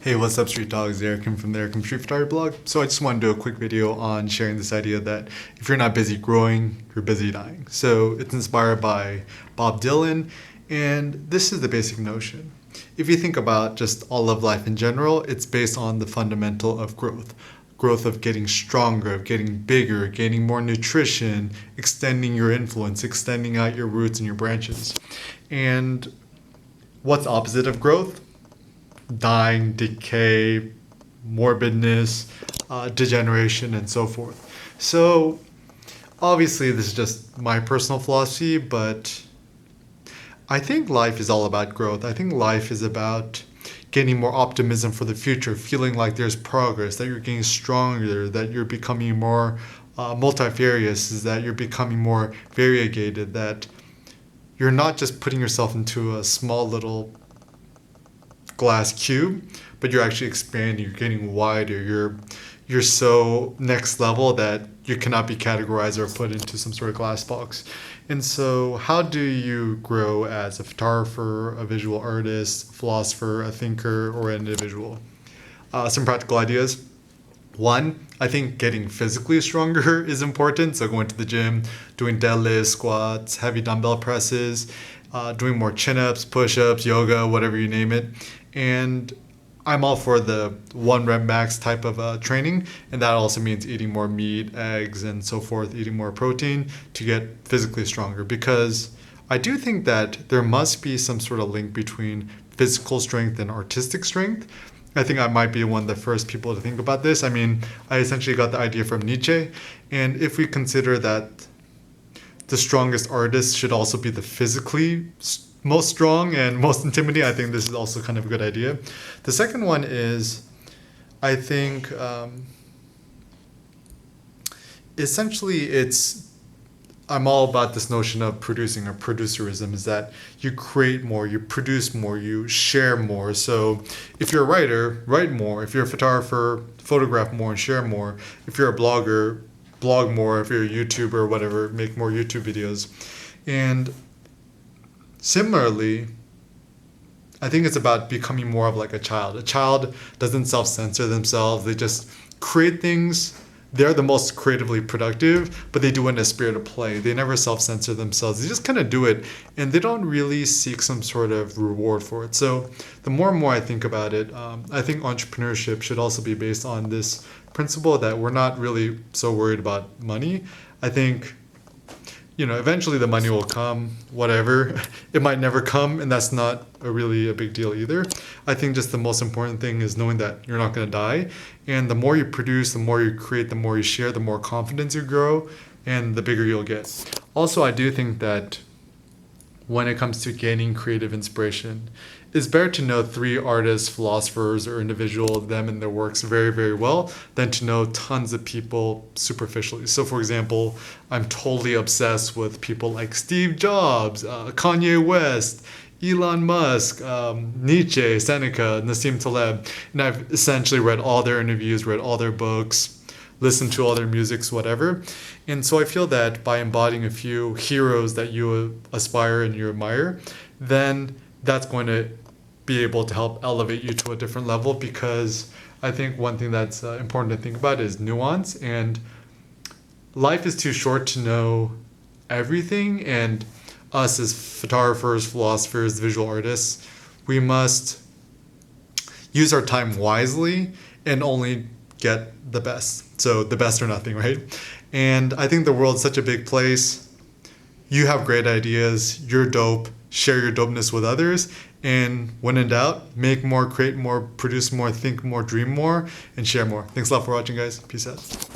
Hey, what's up, Street Dogs? Eric from the Eric Street Photography blog. So I just want to do a quick video on sharing this idea that if you're not busy growing, you're busy dying. So it's inspired by Bob Dylan, and this is the basic notion. If you think about just all of life in general, it's based on the fundamental of growth. Growth of getting stronger, of getting bigger, gaining more nutrition, extending your influence, extending out your roots and your branches. And what's opposite of growth? Dying, decay, morbidness, degeneration, and so forth. So obviously this is just my personal philosophy, but I think life is all about growth. I think life is about gaining more optimism for the future, feeling like there's progress, that you're getting stronger, that you're becoming more multifarious, is that you're becoming more variegated, that you're not just putting yourself into a small little glass cube, but you're actually expanding, you're getting wider, you're so next level that you cannot be categorized or put into some sort of glass box. And so how do you grow as a photographer, a visual artist, philosopher, a thinker, or an individual? Some practical ideas. One, I think getting physically stronger is important. So going to the gym, doing deadlifts, squats, heavy dumbbell presses, doing more chin-ups, push-ups, yoga, whatever you name it. And I'm all for the 1 rep max type of training, and that also means eating more meat, eggs, and so forth, eating more protein to get physically stronger, because I do think that there must be some sort of link between physical strength and artistic strength. I think I might be one of the first people to think about this. I mean, I essentially got the idea from Nietzsche, and if we consider that the strongest artist should also be the physically most strong and most intimidating, I think this is also kind of a good idea. The second one is, I think, essentially I'm all about this notion of producing, or producerism, is that you create more, you produce more, you share more. So if you're a writer, write more. If you're a photographer, photograph more and share more. If you're a blogger, blog more. If you're a YouTuber or whatever, make more YouTube videos. And similarly, I think it's about becoming more of like a child. A child doesn't self-censor themselves. They just create things. They're the most creatively productive, but they do it in a spirit of play. They never self-censor themselves. They just kind of do it, and they don't really seek some sort of reward for it. So the more and more I think about it, I think entrepreneurship should also be based on this principle that we're not really so worried about money. I think, eventually the money will come, whatever. It might never come, and that's not really a big deal either. I think just the most important thing is knowing that you're not going to die. And the more you produce, the more you create, the more you share, the more confidence you grow, and the bigger you'll get. Also, I do think that when it comes to gaining creative inspiration, it's better to know 3 artists, philosophers, or individuals, them and their works very, very well, than to know tons of people superficially. So for example, I'm totally obsessed with people like Steve Jobs, Kanye West, Elon Musk, Nietzsche, Seneca, Nassim Taleb, and I've essentially read all their interviews, read all their books, listened to all their musics, whatever. And so I feel that by embodying a few heroes that you aspire and you admire, then that's going to be able to help elevate you to a different level, because I think one thing that's important to think about is nuance, and life is too short to know everything, and us as photographers, philosophers, visual artists, we must use our time wisely and only get the best. So the best or nothing, right? And I think the world's such a big place. You have great ideas, you're dope, share your dopeness with others, and when in doubt, make more, create more, produce more, think more, dream more, and share more. Thanks a lot for watching, guys. Peace out.